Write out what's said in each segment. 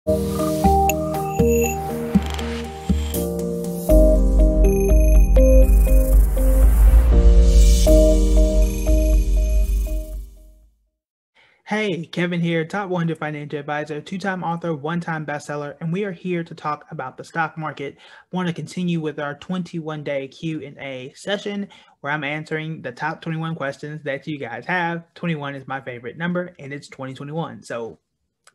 Hey, Kevin here, top 100 financial advisor, two-time author, one-time bestseller, and we are here to talk about the stock market. I want to continue with our 21-day Q&A session where I'm answering the top 21 questions that you guys have. 21 is my favorite number, and it's 2021, so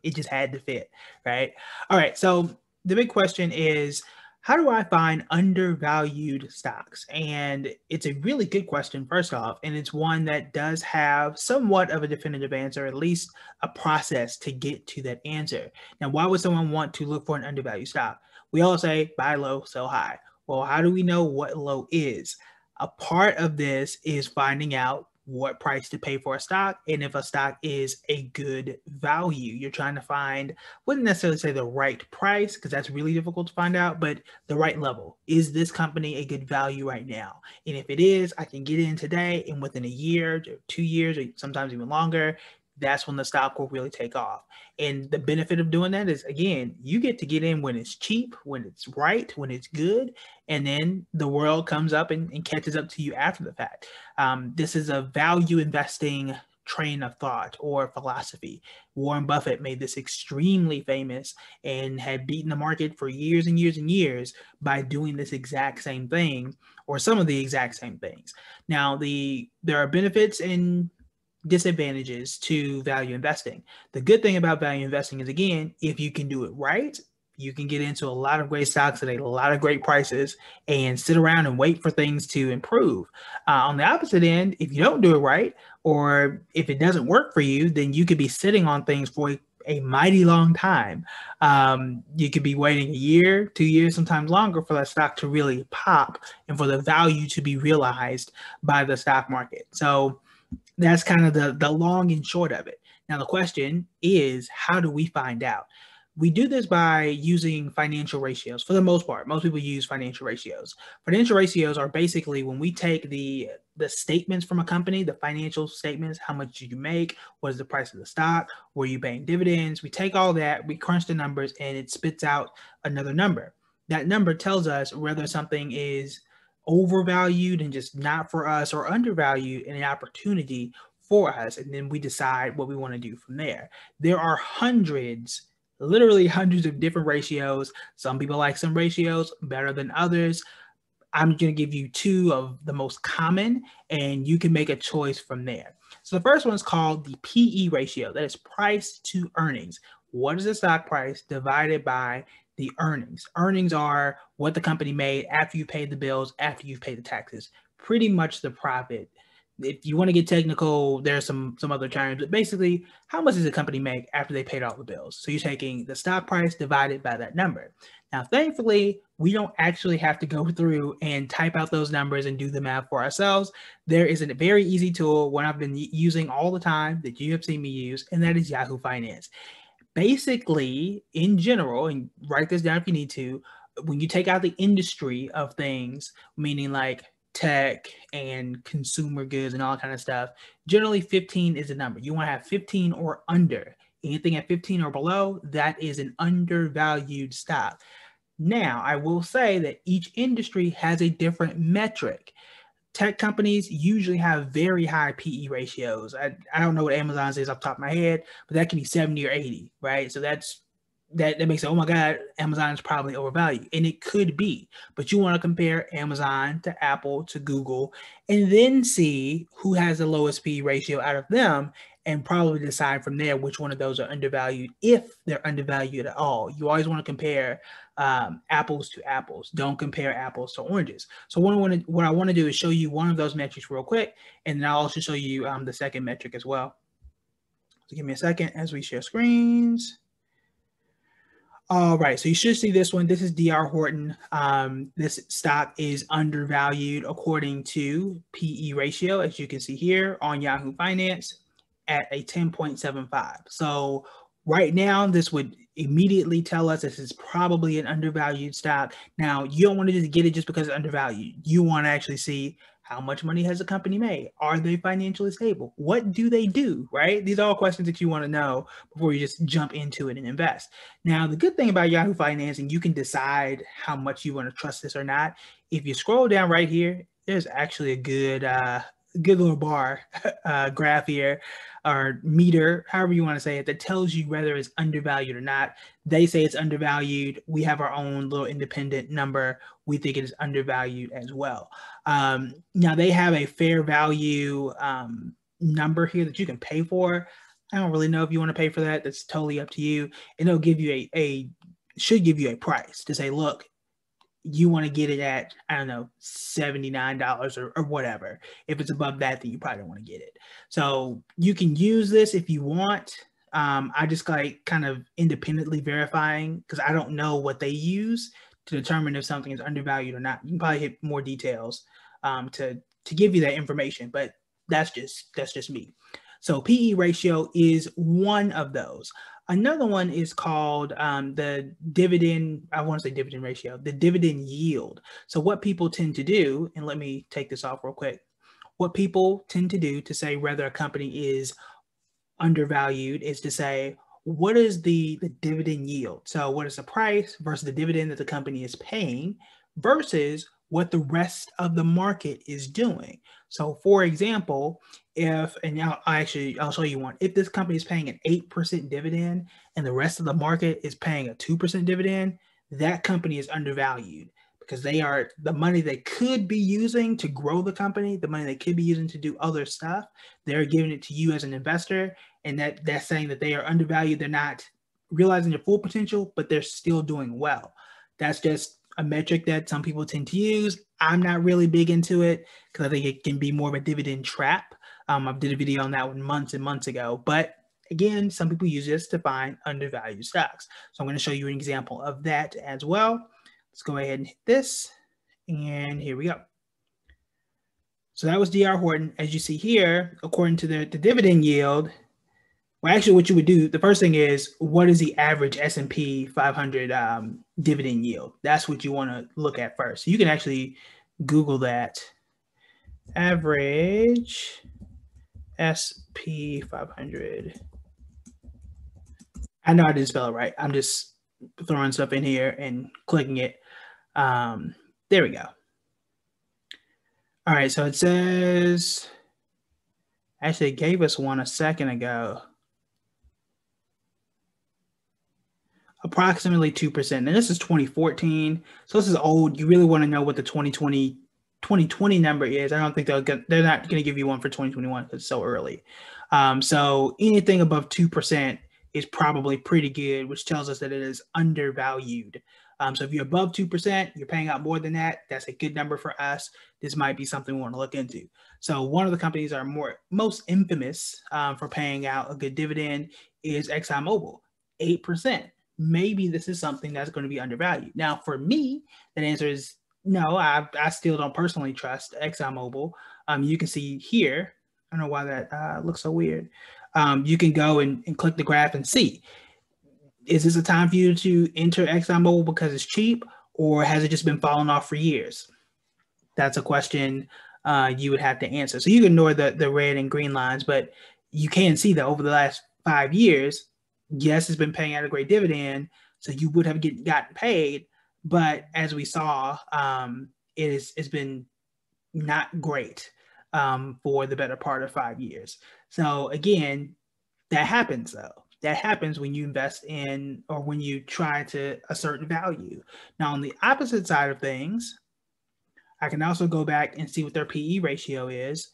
it just had to fit, right? All right, so the big question is, how do I find undervalued stocks? And it's a really good question, first off, and it's one that does have somewhat of a definitive answer, at least a process to get to that answer. Now, why would someone want to look for an undervalued stock? We all say buy low, sell high. Well, how do we know what low is? A part of this is finding out what price to pay for a stock and if a stock is a good value. You're trying to find, wouldn't necessarily say the right price because that's really difficult to find out, but the right level. Is this company a good value right now? And if it is, I can get in today, and within a year, 2 years, or sometimes even longer, that's when the stock will really take off. And the benefit of doing that is, again, you get to get in when it's cheap, when it's right, when it's good, and then the world comes up and catches up to you after the fact. This is a value investing train of thought or philosophy. Warren Buffett made this extremely famous and had beaten the market for years and years and years by doing this exact same thing, or some of the exact same things. Now, there are benefits and disadvantages to value investing. The good thing about value investing is, again, if you can do it right, you can get into a lot of great stocks at a lot of great prices and sit around and wait for things to improve. On the opposite end, if you don't do it right, or if it doesn't work for you, then you could be sitting on things for a mighty long time. You could be waiting a year, 2 years, sometimes longer for that stock to really pop and for the value to be realized by the stock market. So that's kind of the long and short of it. Now, the question is, how do we find out? We do this by using financial ratios for the most part. Most people use financial ratios. Financial ratios are basically when we take the statements from a company, the financial statements, how much did you make, what is the price of the stock, were you paying dividends? We take all that, we crunch the numbers, and it spits out another number. That number tells us whether something is overvalued and just not for us, or undervalued and an opportunity for us. And then we decide what we want to do from there. There are hundreds, literally hundreds of different ratios. Some people like some ratios better than others. I'm going to give you two of the most common, and you can make a choice from there. So the first one is called the PE ratio. That is price to earnings. What is the stock price divided by the earnings? Earnings are what the company made after you paid the bills, after you've paid the taxes. Pretty much the profit. If you want to get technical, there's some other terms, but basically, how much does the company make after they paid all the bills? So you're taking the stock price divided by that number. Now, thankfully, we don't actually have to go through and type out those numbers and do the math for ourselves. There is a very easy tool, one I've been using all the time that you have seen me use, and that is Yahoo Finance. Basically, in general, and write this down if you need to, when you take out the industry of things, meaning like tech and consumer goods and all that kind of stuff, generally 15 is the number. You want to have 15 or under. Anything at 15 or below, that is an undervalued stock. Now, I will say that each industry has a different metric. Tech companies usually have very high PE ratios. I don't know what Amazon's is off the top of my head, but that can be 70 or 80, right? So that makes it, oh my God, Amazon is probably overvalued. And it could be, but you want to compare Amazon to Apple to Google and then see who has the lowest PE ratio out of them and probably decide from there which one of those are undervalued, if they're undervalued at all. You always want to compare apples to apples. Don't compare apples to oranges. So what I want to do is show you one of those metrics real quick, and then I'll also show you the second metric as well. So give me a second as we share screens. All right, so you should see this one. This is DR Horton. This stock is undervalued according to PE ratio, as you can see here on Yahoo Finance, at a 10.75. So right now, this would immediately tell us this is probably an undervalued stock. Now, you don't want to just get it just because it's undervalued. You want to actually see How much money has the company made? Are they financially stable? What do they do, right? These are all questions that you want to know before you just jump into it and invest. Now, the good thing about Yahoo Finance, and you can decide how much you want to trust this or not. If you scroll down right here, there's actually a good little bar graph here, or meter, however you want to say it, that tells you whether it's undervalued or not. They say it's undervalued. We have our own little independent number. We think it is undervalued as well. Now they have a fair value number here that you can pay for. I don't really know if you want to pay for that. That's totally up to you. And it'll give you should give you a price to say, look, you want to get it at, I don't know, $79 or whatever. If it's above that, then you probably don't want to get it. So you can use this if you want. I just like kind of independently verifying because I don't know what they use to determine if something is undervalued or not. You can probably hit more details to give you that information, but that's just me. So PE ratio is one of those. Another one is called the dividend. I want to say dividend ratio, the dividend yield. So what people tend to do, and let me take this off real quick. What people tend to do to say whether a company is undervalued is to say, what is the dividend yield? So what is the price versus the dividend that the company is paying versus what the rest of the market is doing. So for example, I'll show you one. If this company is paying an 8% dividend and the rest of the market is paying a 2% dividend, that company is undervalued because they are the money they could be using to grow the company, the money they could be using to do other stuff. They're giving it to you as an investor, and that's saying that they are undervalued. They're not realizing their full potential, but they're still doing well. That's just a metric that some people tend to use. I'm not really big into it because I think it can be more of a dividend trap. I did a video on that one months and months ago, but again, some people use this to find undervalued stocks. So I'm going to show you an example of that as well. Let's go ahead and hit this, and here we go. So that was D.R. Horton. As you see here, according to the dividend yield, well, actually, what you would do, the first thing is, what is the average S&P 500 dividend yield? That's what you want to look at first. So you can actually Google that. Average S&P 500. I know I didn't spell it right. I'm just throwing stuff in here and clicking it. There we go. All right, so it says, actually it gave us one a second ago. Approximately 2%. And this is 2014. So this is old. You really want to know what the 2020 number is. I don't think they're not going to give you one for 2021 because it's so early. So anything above 2% is probably pretty good, which tells us that it is undervalued. So if you're above 2%, you're paying out more than that. That's a good number for us. This might be something we want to look into. So one of the companies are most infamous for paying out a good dividend is ExxonMobil, 8%. Maybe this is something that's going to be undervalued. Now, for me, that answer is no. I still don't personally trust ExxonMobil. You can see here. I don't know why that looks so weird. You can go and click the graph and see. Is this a time for you to enter ExxonMobil because it's cheap, or has it just been falling off for years? That's a question you would have to answer. So you can ignore the red and green lines, but you can see that over the last 5 years, yes, it's been paying out a great dividend, so you would have gotten paid. But as we saw, it's been not great for the better part of 5 years. So again, that happens though. That happens when you invest in or when you try to a certain value. Now, on the opposite side of things, I can also go back and see what their PE ratio is.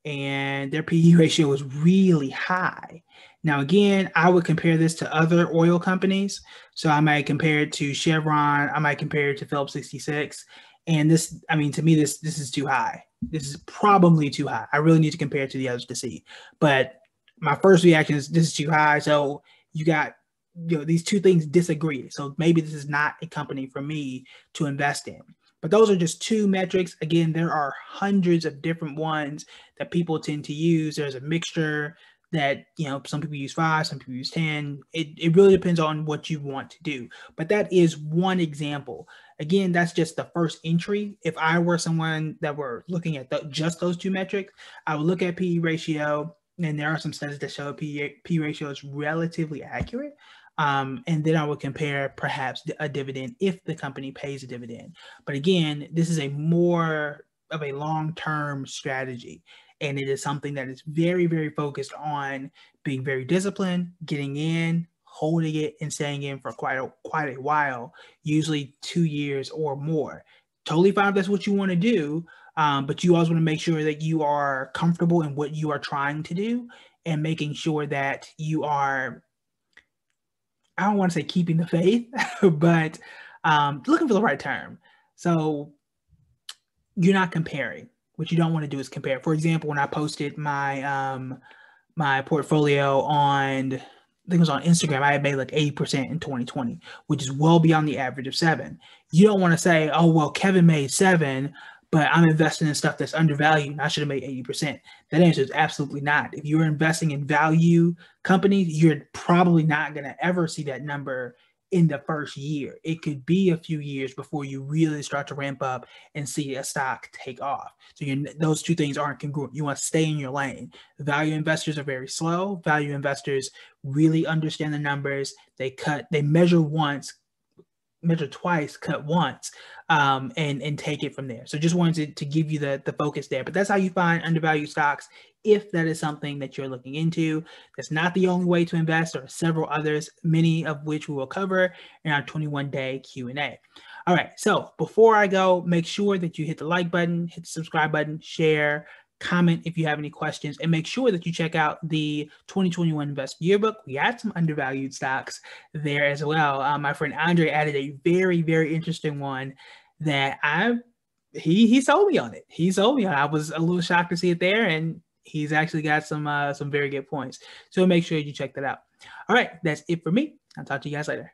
And their PE ratio is really high. Now, again, I would compare this to other oil companies. So I might compare it to Chevron. I might compare it to Phillips 66. And this, I mean, to me, this is too high. This is probably too high. I really need to compare it to the others to see. But my first reaction is this is too high. So you got, these two things disagree. So maybe this is not a company for me to invest in. But those are just two metrics. Again, there are hundreds of different ones that people tend to use. There's a mixture. that, some people use 5, some people use 10. It really depends on what you want to do. But that is one example. Again, that's just the first entry. If I were someone that were looking at just those 2 metrics, I would look at PE ratio, and there are some studies that show P ratio is relatively accurate. And then I would compare perhaps a dividend if the company pays a dividend. But again, this is a more of a long-term strategy. And it is something that is very, very focused on being very disciplined, getting in, holding it, and staying in for quite a while, usually 2 years or more. Totally fine if that's what you want to do, but you always want to make sure that you are comfortable in what you are trying to do and making sure that you are, I don't want to say keeping the faith, but looking for the right term. So you're not comparing. What you don't want to do is compare. For example, when I posted my my portfolio on, I think it was on Instagram, I had made like 80% in 2020, which is well beyond the average of 7. You don't want to say, oh, well, Kevin made 7, but I'm investing in stuff that's undervalued and I should have made 80%. That answer is absolutely not. If you're investing in value companies, you're probably not going to ever see that number in the first year. It could be a few years before you really start to ramp up and see a stock take off. So those 2 things aren't congruent. You want to stay in your lane. Value investors are very slow. Value investors really understand the numbers. They measure once, measure twice, cut once, and take it from there. So just wanted to give you the focus there. But that's how you find undervalued stocks if that is something that you're looking into. That's not the only way to invest. There are several others, many of which we will cover in our 21-day Q&A. All right, so before I go, make sure that you hit the like button, hit the subscribe button, share, comment if you have any questions, and make sure that you check out the 2021 Invest Yearbook. We had some undervalued stocks there as well. My friend Andre added a very, very interesting one that he sold me on it. He sold me on it. I was a little shocked to see it there, and he's actually got some very good points. So make sure you check that out. All right, that's it for me. I'll talk to you guys later.